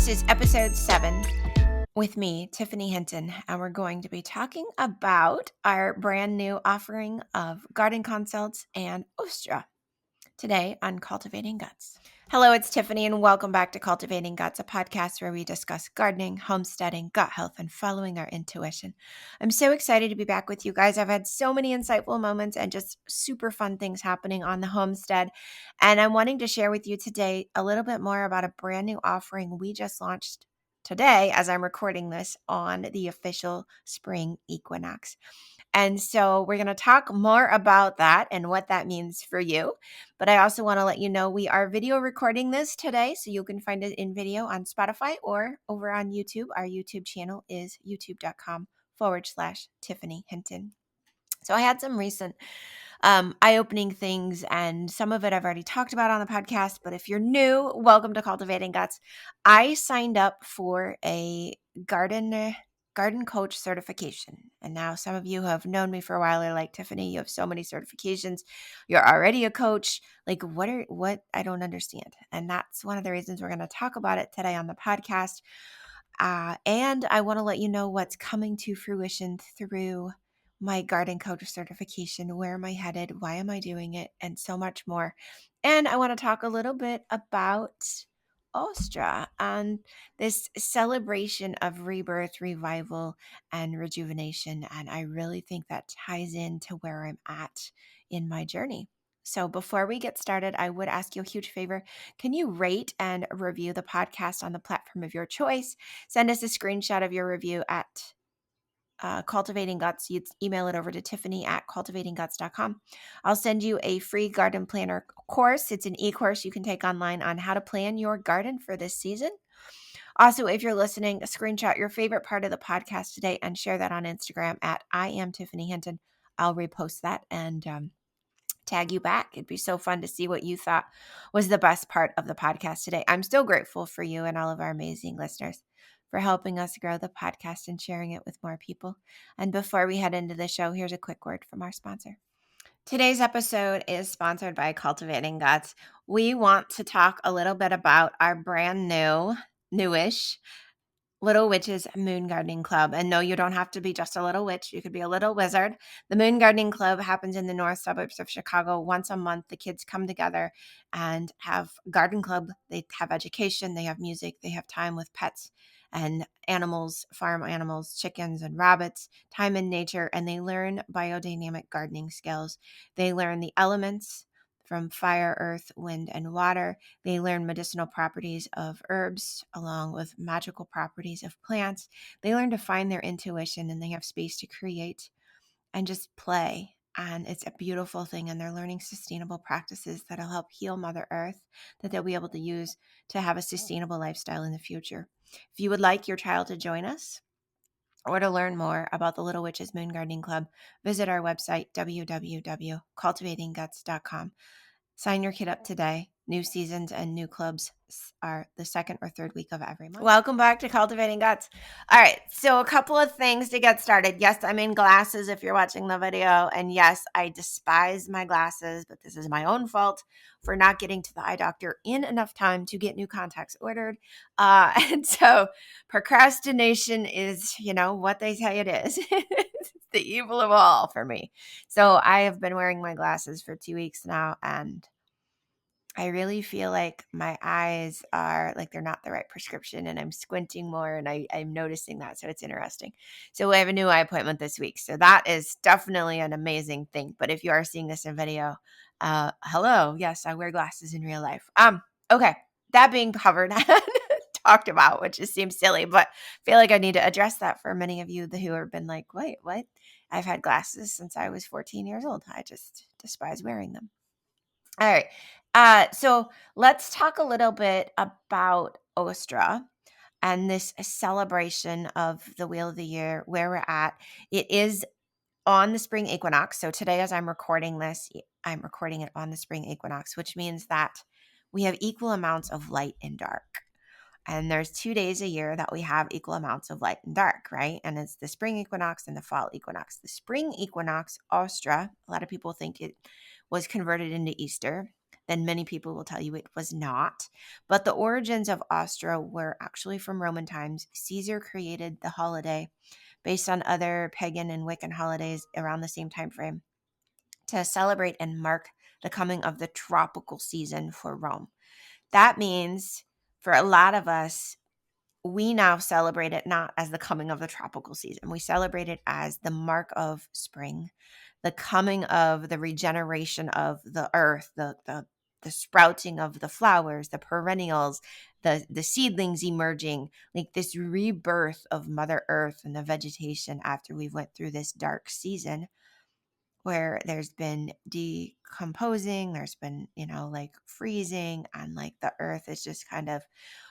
is episode 7 with me, Tiffany Hinton, and we're going to be talking about our brand new offering of garden consults and Ostra today on Cultivating Guts. Hello, it's Tiffany, and welcome back to Cultivating Guts, a podcast where we discuss gardening, homesteading, gut health, and following our intuition. I'm so excited to be back with you guys. I've had so many insightful moments and just super fun things happening on the homestead, and I'm wanting to share with you today a little bit more about a brand new offering we just launched today as I'm recording this on the official spring equinox. And so we're going to talk more about that and what that means for you. But I also want to let you know we are video recording this today, so you can find it in video on Spotify or over on YouTube. Our YouTube channel is youtube.com/Tiffany Hinton. So I had some recent eye-opening things, and some of it I've already talked about on the podcast. But if you're new, welcome to Cultivating Guts. I signed up for a garden coach certification. And now some of you who have known me for a while are like, Tiffany, you have so many certifications. You're already a coach. Like, what I don't understand. And that's one of the reasons we're going to talk about it today on the podcast. And I want to let you know what's coming to fruition through my garden coach certification. Where am I headed? Why am I doing it? And so much more. And I want to talk a little bit about Ostra and this celebration of rebirth, revival, and rejuvenation. And I really think that ties into where I'm at in my journey. So before we get started, I would ask you a huge favor. Can you rate and review the podcast on the platform of your choice? Send us a screenshot of your review at Cultivating Guts. You'd email it over to Tiffany@cultivatingguts.com. I'll send you a free garden planner course. It's an e-course you can take online on how to plan your garden for this season. Also, if you're listening, screenshot your favorite part of the podcast today and share that on Instagram at I am Tiffany Hinton. I'll repost that and tag you back. It'd be so fun to see what you thought was the best part of the podcast today. I'm still grateful for you and all of our amazing listeners for helping us grow the podcast and sharing it with more people. And before we head into the show, here's a quick word from our sponsor. Today's episode is sponsored by Cultivating Guts. We want to talk a little bit about our brand newish Little Witches Moon Gardening Club. And no, you don't have to be just a little witch. You could be a little wizard. The Moon Gardening Club happens in the north suburbs of Chicago. Once a month, the kids come together and have garden club. They have education, they have music, they have time with pets and animals, farm animals, chickens and rabbits, time in nature, and they learn biodynamic gardening skills. They learn the elements from fire, earth, wind, and water. They learn medicinal properties of herbs along with magical properties of plants. They learn to find their intuition, and they have space to create and just play. And it's a beautiful thing. And they're learning sustainable practices that'll help heal Mother Earth, that they'll be able to use to have a sustainable lifestyle in the future. If you would like your child to join us, or to learn more about the Little Witches Moon Gardening Club, visit our website, www.cultivatingguts.com. Sign your kid up today. New seasons and new clubs are the second or third week of every month. Welcome back to Cultivating Guts. All right, so a couple of things to get started. Yes, I'm in glasses if you're watching the video. And yes, I despise my glasses, but this is my own fault for not getting to the eye doctor in enough time to get new contacts ordered. And so procrastination is, what they say it is. It's the evil of all for me. So I have been wearing my glasses for 2 weeks now, and I really feel like my eyes are like they're not the right prescription, and I'm squinting more, and I'm noticing that. So it's interesting. So I have a new eye appointment this week. So that is definitely an amazing thing. But if you are seeing this in video, hello. Yes, I wear glasses in real life. Okay. That being covered and talked about, which just seems silly, but I feel like I need to address that for many of you who have been like, wait, what? I've had glasses since I was 14 years old. I just despise wearing them. All right. So let's talk a little bit about Ostra and this celebration of the Wheel of the Year, where we're at. It is on the spring equinox. So today, as I'm recording this, I'm recording it on the spring equinox, which means that we have equal amounts of light and dark. And there's 2 days a year that we have equal amounts of light and dark, right? And it's the spring equinox and the fall equinox. The spring equinox, Ostra, a lot of people think it was converted into Easter. then many people will tell you it was not. But the origins of Ostra were actually from Roman times. Caesar created the holiday based on other pagan and Wiccan holidays around the same time frame to celebrate and mark the coming of the tropical season for Rome. That means for a lot of us, we now celebrate it not as the coming of the tropical season. We celebrate it as the mark of spring, the coming of the regeneration of the earth, the sprouting of the flowers, the perennials, the seedlings emerging, like this rebirth of Mother Earth and the vegetation after we went through this dark season where there's been decomposing, there's been, like freezing, and like the earth is just kind of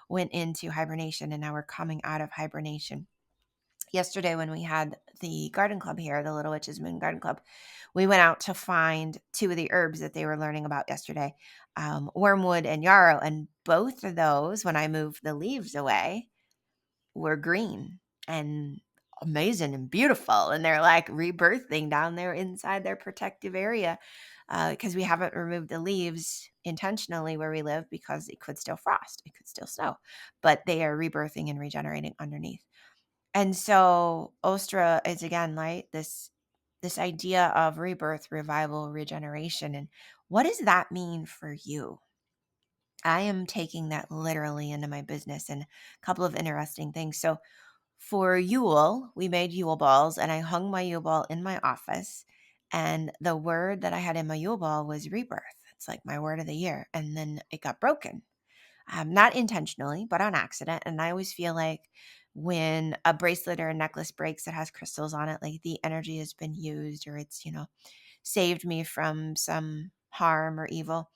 went into hibernation, and now we're coming out of hibernation. Yesterday, when we had the garden club here, the Little Witch's Moon Garden Club, we went out to find two of the herbs that they were learning about yesterday, wormwood and yarrow. And both of those, when I moved the leaves away, were green and amazing and beautiful. And they're like rebirthing down there inside their protective area because we haven't removed the leaves intentionally where we live because it could still frost, it could still snow, but they are rebirthing and regenerating underneath. And so Ostra is again like this idea of rebirth, revival, regeneration. And what does that mean for you? I am taking that literally into my business and a couple of interesting things. So for Yule, we made Yule balls and I hung my Yule ball in my office. And the word that I had in my Yule ball was rebirth. It's like my word of the year. And then it got broken. Not intentionally, but on accident. And I always feel like when a bracelet or a necklace breaks that has crystals on it, like the energy has been used or it's, saved me from some harm or evil.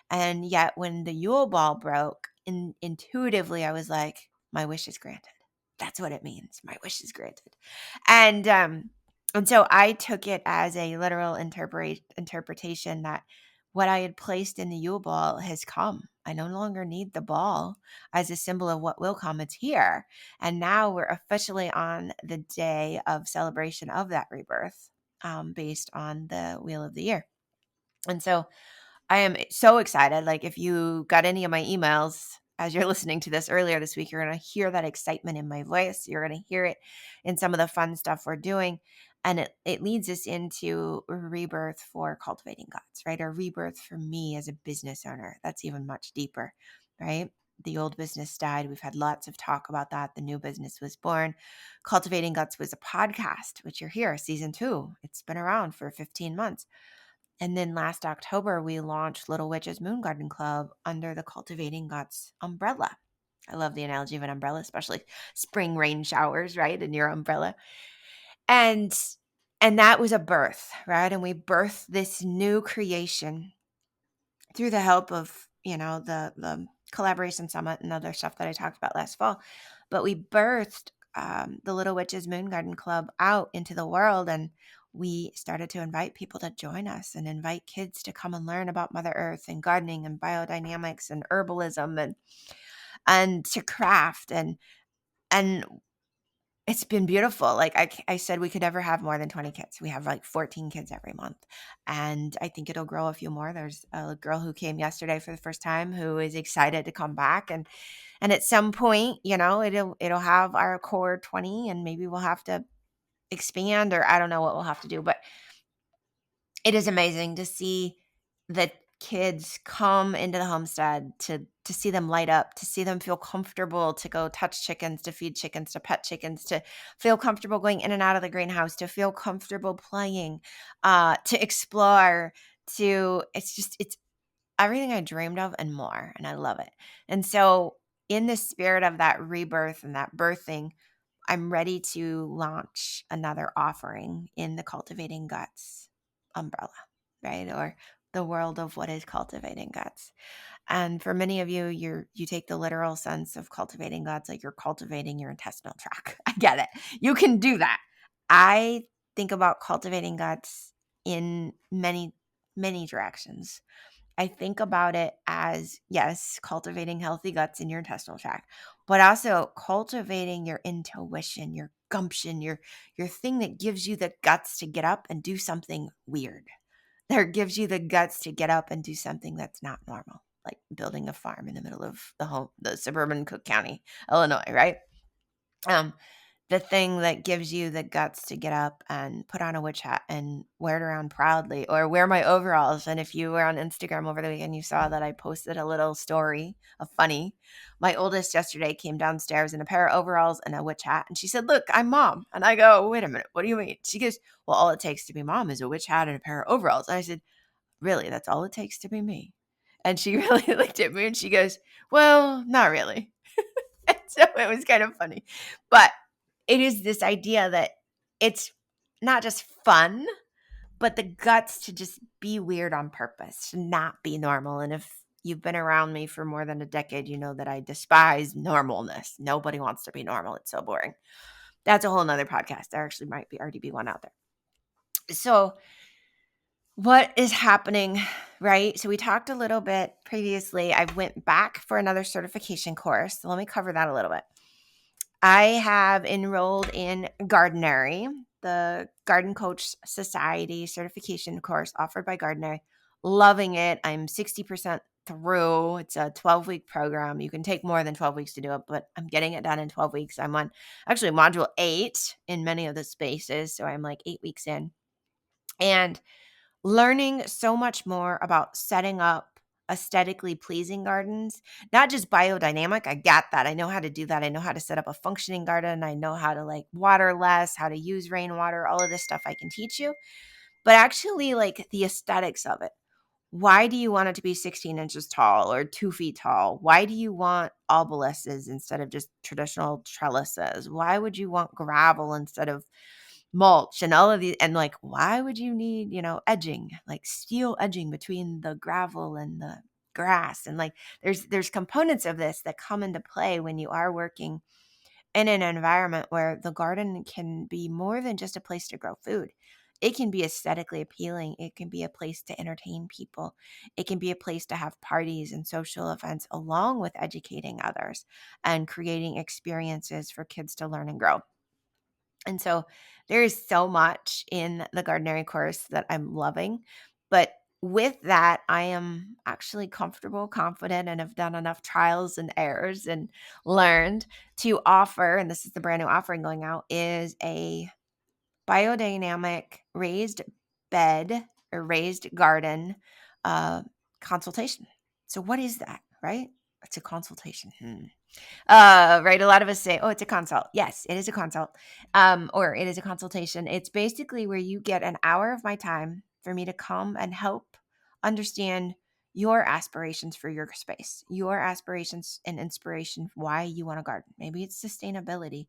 And yet when the Yule ball broke, intuitively, I was like, my wish is granted. That's what it means. My wish is granted. And so I took it as a literal interpretation that what I had placed in the Yule ball has come. I no longer need the ball as a symbol of what will come. It's here. And now we're officially on the day of celebration of that rebirth based on the Wheel of the Year. And so I am so excited. Like if you got any of my emails as you're listening to this earlier this week, you're going to hear that excitement in my voice. You're going to hear it in some of the fun stuff we're doing. And it leads us into a rebirth for Cultivating Guts, right? A rebirth for me as a business owner. That's even much deeper, right? The old business died. We've had lots of talk about that. The new business was born. Cultivating Guts was a podcast, which you're here, season 2. It's been around for 15 months. And then last October, we launched Little Witch's Moon Garden Club under the Cultivating Guts umbrella. I love the analogy of an umbrella, especially spring rain showers, right? And your umbrella. And that was a birth, right? And we birthed this new creation through the help of, the collaboration summit and other stuff that I talked about last fall. But we birthed the Little Witch's Moon Garden Club out into the world, and we started to invite people to join us and invite kids to come and learn about Mother Earth and gardening and biodynamics and herbalism and to craft and it's been beautiful. Like I said, we could never have more than 20 kids. We have like 14 kids every month. And I think it'll grow a few more. There's a girl who came yesterday for the first time who is excited to come back. And at some point, it'll have our core 20 and maybe we'll have to expand or I don't know what we'll have to do. But it is amazing to see the kids come into the homestead, to see them light up, to see them feel comfortable to go touch chickens, to feed chickens, to pet chickens, to feel comfortable going in and out of the greenhouse, to feel comfortable playing, to explore, it's everything I dreamed of and more. And I love it. And so in the spirit of that rebirth and that birthing, I'm ready to launch another offering in the Cultivating Guts umbrella, right? Or the world of what is Cultivating Guts. And for many of you, you take the literal sense of cultivating guts, like you're cultivating your intestinal tract. I get it. You can do that. I think about cultivating guts in many, many directions. I think about it as, yes, cultivating healthy guts in your intestinal tract, but also cultivating your intuition, your gumption, your thing that gives you the guts to get up and do something weird, or gives you the guts to get up and do something that's not normal, like building a farm in the middle of the suburban Cook County, Illinois, right? Um, the thing that gives you the guts to get up and put on a witch hat and wear it around proudly, or wear my overalls. And if you were on Instagram over the weekend, you saw that I posted a little story, a funny. My oldest yesterday came downstairs in a pair of overalls and a witch hat, and she said, "Look, I'm mom." And I go, "Wait a minute, what do you mean?" She goes, "Well, all it takes to be mom is a witch hat and a pair of overalls." And I said, "Really? That's all it takes to be me?" And she really looked at me and she goes, "Well, not really." And so it was kind of funny. But it is this idea that it's not just fun, but the guts to just be weird on purpose, to not be normal. And if you've been around me for more than a decade, you know that I despise normalness. Nobody wants to be normal. It's so boring. That's a whole nother podcast. There actually might be already be one out there. So what is happening, right? So we talked a little bit previously. I went back for another certification course. So let me cover that a little bit. I have enrolled in Gardenary, the Garden Coach Society certification course offered by Gardenary. Loving it. I'm 60% through. It's a 12-week program. You can take more than 12 weeks to do it, but I'm getting it done in 12 weeks. I'm on actually module 8 in many of the spaces. So I'm like 8 weeks in. And learning so much more about setting up aesthetically pleasing gardens, not just biodynamic. I got that. I know how to do that. I know how to set up a functioning garden. I know how to like water less, how to use rainwater, all of this stuff I can teach you, but actually like the aesthetics of it. Why do you want it to be 16 inches tall or 2 feet tall? Why do you want obelisks instead of just traditional trellises? Why would you want gravel instead of mulch and all of these? And like, why would you need, edging, like steel edging between the gravel and the grass? And like, there's components of this that come into play when you are working in an environment where the garden can be more than just a place to grow food. It can be aesthetically appealing. It can be a place to entertain people. It can be a place to have parties and social events along with educating others and creating experiences for kids to learn and grow. And so there is so much in the Gardenary course that I'm loving. But with that, I am actually comfortable, confident, and have done enough trials and errors and learned to offer, and this is the brand new offering going out, is a biodynamic raised bed or raised garden consultation. So what is that, right? It's a consultation. Right. A lot of us say, "Oh, it's a consult." Yes, it is a consult. Or it is a consultation. It's basically where you get an hour of my time for me to come and help understand your aspirations for your space, your aspirations and inspiration, why you want to garden. Maybe it's sustainability.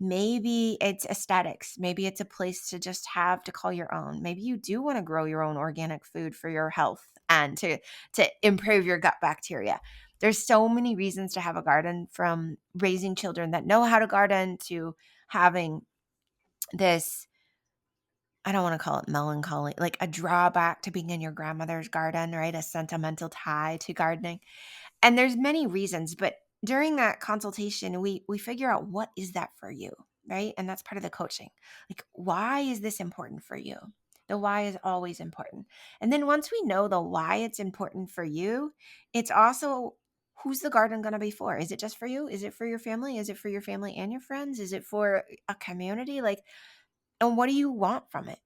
Maybe it's aesthetics. Maybe it's a place to just have to call your own. Maybe you do want to grow your own organic food for your health and to improve your gut bacteria. There's so many reasons to have a garden, from raising children that know how to garden to having this, I don't want to call it melancholy, like a drawback to being in your grandmother's garden, right? A sentimental tie to gardening. And there's many reasons, but during that consultation, we figure out what is that for you, right? And that's part of the coaching. Like, why is this important for you? The why is always important. And then once we know the why it's important for you, it's also, who's the garden going to be for? Is it just for you? Is it for your family? Is it for your family and your friends? Is it for a community? Like, and what do you want from it?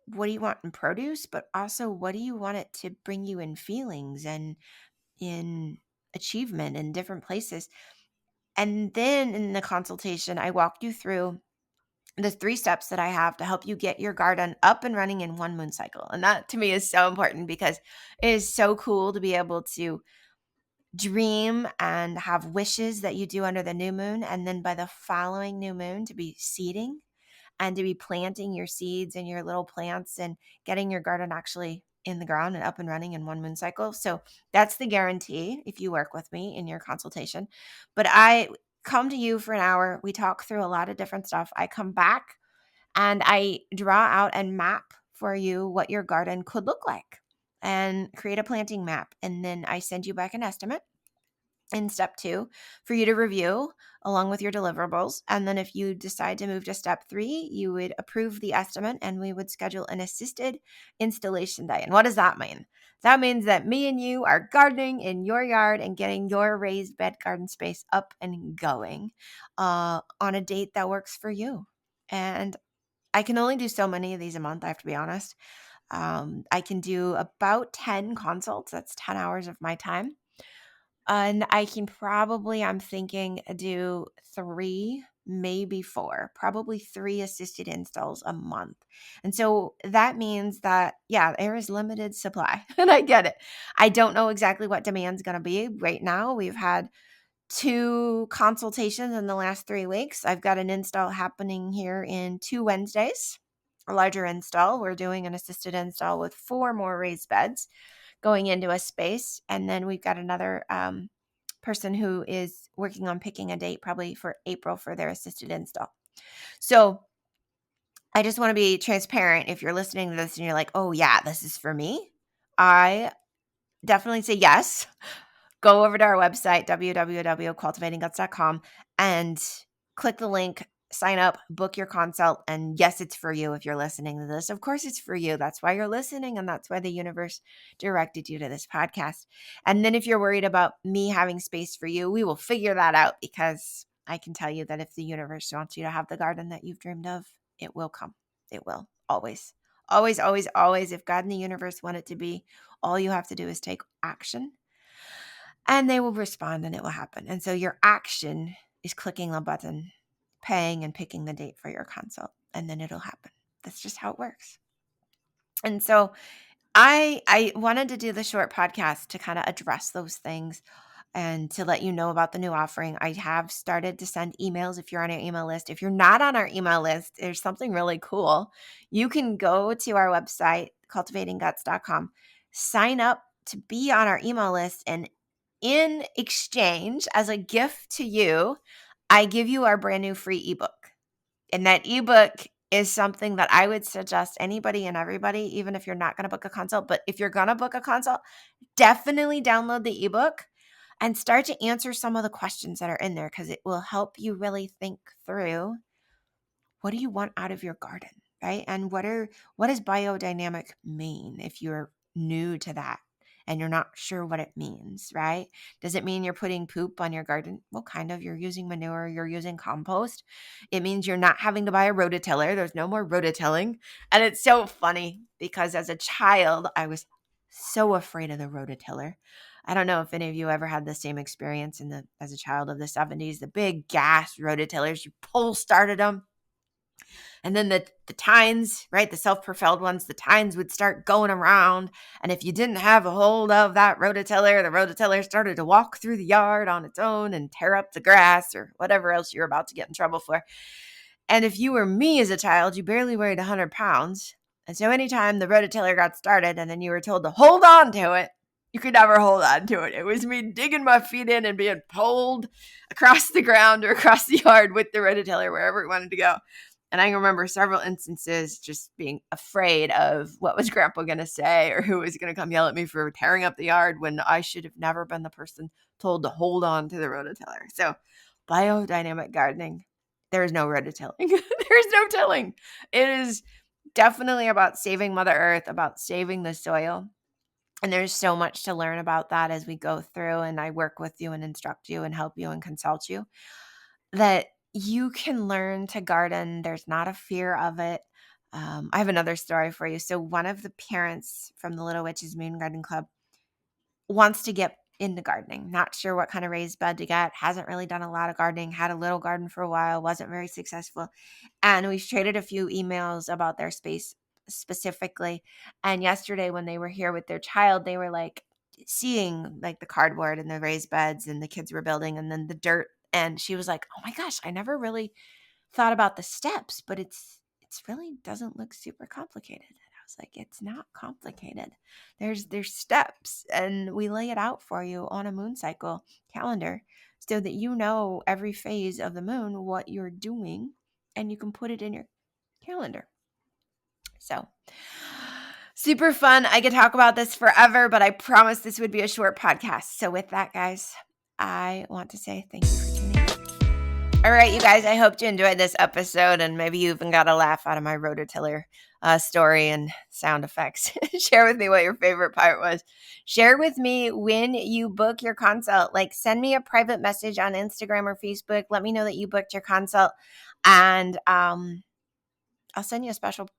What do you want in produce? But also, what do you want it to bring you in feelings and in achievement in different places? And then in the consultation, I walked you through the 3 steps that I have to help you get your garden up and running in one moon cycle. And that to me is so important, because it is so cool to be able to dream and have wishes that you do under the new moon. And then by the following new moon to be seeding and to be planting your seeds and your little plants and getting your garden actually in the ground and up and running in one moon cycle. So that's the guarantee if you work with me in your consultation. But I come to you for an hour. We talk through a lot of different stuff. I come back and I draw out and map for you what your garden could look like and create a planting map. And then I send you back an estimate. in step 2 for you to review along with your deliverables. And then if you decide to move to step 3, you would approve the estimate and we would schedule an assisted installation day. And what does that mean? That means that me and you are gardening in your yard and getting your raised bed garden space up and going on a date that works for you. And I can only do so many of these a month, I have to be honest. I can do about 10 consults. That's 10 hours of my time. And I can probably, I'm thinking, do 3, maybe 4, probably 3 assisted installs a month. And so that means that, yeah, there is limited supply. And I get it. I don't know exactly what demand's going to be right now. We've had 2 consultations in the last 3 weeks. I've got an install happening here in 2 Wednesdays, a larger install. We're doing an assisted install with 4 more raised beds going into a space. And then we've got another person who is working on picking a date probably for April for their assisted install. So I just want to be transparent. If you're listening to this and you're like, oh yeah, this is for me, I definitely say yes. Go over to our website, www.cultivatingguts.com, and click the link, sign up, book your consult. And yes, it's for you if you're listening to this. Of course, it's for you. That's why you're listening. And that's why the universe directed you to this podcast. And then if you're worried about me having space for you, we will figure that out, because I can tell you that if the universe wants you to have the garden that you've dreamed of, it will come. It will. Always. Always, always, always. If God and the universe want it to be, all you have to do is take action. And they will respond and it will happen. And so your action is clicking the button, paying and picking the date for your consult, and then it'll happen. That's just how it works. And so I wanted to do the short podcast to kind of address those things and to let you know about the new offering. I have started to send emails if you're on our email list. If you're not on our email list, there's something really cool. You can go to our website, cultivatingguts.com, sign up to be on our email list, and in exchange, as a gift to you, I give you our brand new free ebook. And that ebook is something that I would suggest anybody and everybody, even if you're not going to book a consult. But if you're going to book a consult, definitely download the ebook and start to answer some of the questions that are in there, because it will help you really think through, what do you want out of your garden, right? And what does biodynamic mean if you're new to that and you're not sure what it means, right? Does it mean you're putting poop on your garden? Well, kind of. You're using manure, you're using compost. It means you're not having to buy a rototiller. There's no more rototilling. And it's so funny because as a child, I was so afraid of the rototiller. I don't know if any of you ever had the same experience as a child of the 70s, the big gas rototillers, you pull started them. And then the tines, right, the self-propelled ones, the tines would start going around. And if you didn't have a hold of that rototiller, the rototiller started to walk through the yard on its own and tear up the grass or whatever else you're about to get in trouble for. And if you were me as a child, you barely weighed 100 pounds. And so anytime the rototiller got started and then you were told to hold on to it, you could never hold on to it. It was me digging my feet in and being pulled across the ground or across the yard with the rototiller wherever it wanted to go. And I remember several instances just being afraid of what was Grandpa going to say or who was going to come yell at me for tearing up the yard when I should have never been the person told to hold on to the rototiller. So biodynamic gardening, there is no rototilling. There's no tilling. It is definitely about saving Mother Earth, about saving the soil. And there's so much to learn about that as we go through, and I work with you and instruct you and help you and consult you, that you can learn to garden. There's not a fear of it. I have another story for you. So one of the parents from the Little Witches Moon Garden Club wants to get into gardening, not sure what kind of raised bed to get, hasn't really done a lot of gardening, had a little garden for a while, wasn't very successful. And we've traded a few emails about their space specifically. And yesterday when they were here with their child, they were like seeing like the cardboard and the raised beds and the kids were building and then the dirt. And she was like, oh my gosh, I never really thought about the steps, but it's really doesn't look super complicated. And I was like, it's not complicated. There's steps, and we lay it out for you on a moon cycle calendar so that you know every phase of the moon what you're doing, and you can put it in your calendar. So super fun. I could talk about this forever, but I promised this would be a short podcast. So with that, guys, I want to say thank you for tuning in. All right, you guys, I hope you enjoyed this episode, and maybe you even got a laugh out of my rototiller story and sound effects. Share with me what your favorite part was. Share with me when you book your consult. Like, send me a private message on Instagram or Facebook. Let me know that you booked your consult, and I'll send you a special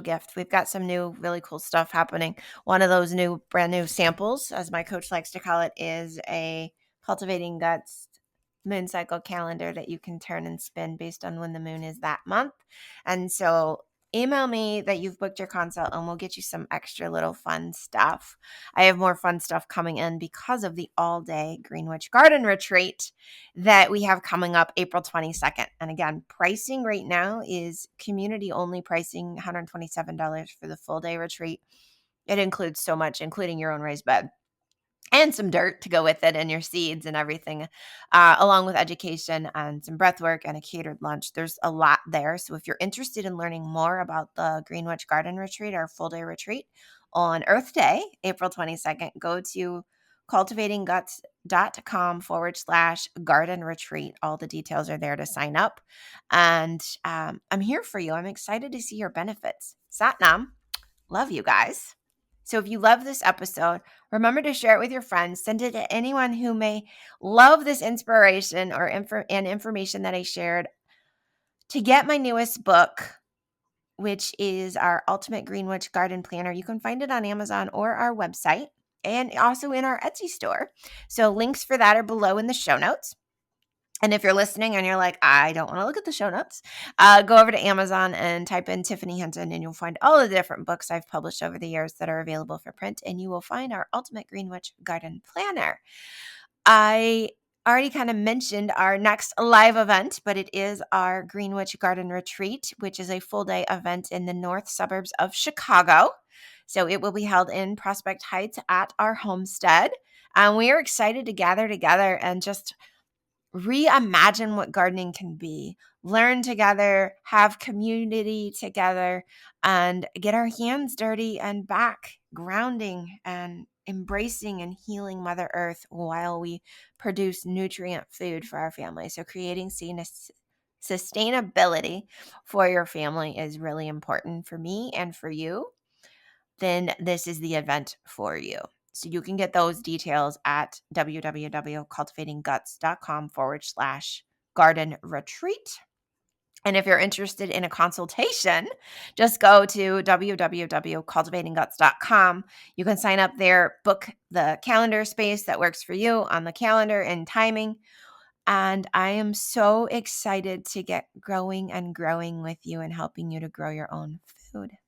gift. We've got some new, really cool stuff happening. One of those brand new samples, as my coach likes to call it, is a Cultivating Guts moon cycle calendar that you can turn and spin based on when the moon is that month. And so email me that you've booked your consult and we'll get you some extra little fun stuff. I have more fun stuff coming in because of the all-day Greenwich Garden Retreat that we have coming up April 22nd. And again, pricing right now is community-only pricing, $127 for the full-day retreat. It includes so much, including your own raised bed and some dirt to go with it and your seeds and everything, along with education and some breath work and a catered lunch. There's a lot there. So if you're interested in learning more about the Greenwich Garden Retreat, our full-day retreat on Earth Day, April 22nd, go to cultivatingguts.com/garden retreat. All the details are there to sign up. And I'm here for you. I'm excited to see your benefits. Satnam. Love you guys. So if you love this episode, remember to share it with your friends. Send it to anyone who may love this inspiration or information that I shared. To get my newest book, which is our Ultimate Greenwich Garden Planner, you can find it on Amazon or our website and also in our Etsy store. So links for that are below in the show notes. And if you're listening and you're like, I don't want to look at the show notes, go over to Amazon and type in Tiffany Hinton and you'll find all of the different books I've published over the years that are available for print. And you will find our Ultimate Greenwich Garden Planner. I already kind of mentioned our next live event, but it is our Greenwich Garden Retreat, which is a full-day event in the north suburbs of Chicago. So it will be held in Prospect Heights at our homestead. And we are excited to gather together and just reimagine what gardening can be, learn together, have community together, and get our hands dirty and back grounding and embracing and healing Mother Earth while we produce nutrient food for our family. So creating sustainability for your family is really important for me and for you. Then this is the event for you. So you can get those details at www.cultivatingguts.com/garden retreat. And if you're interested in a consultation, just go to www.cultivatingguts.com. You can sign up there, book the calendar space that works for you on the calendar and timing. And I am so excited to get going and growing with you and helping you to grow your own food.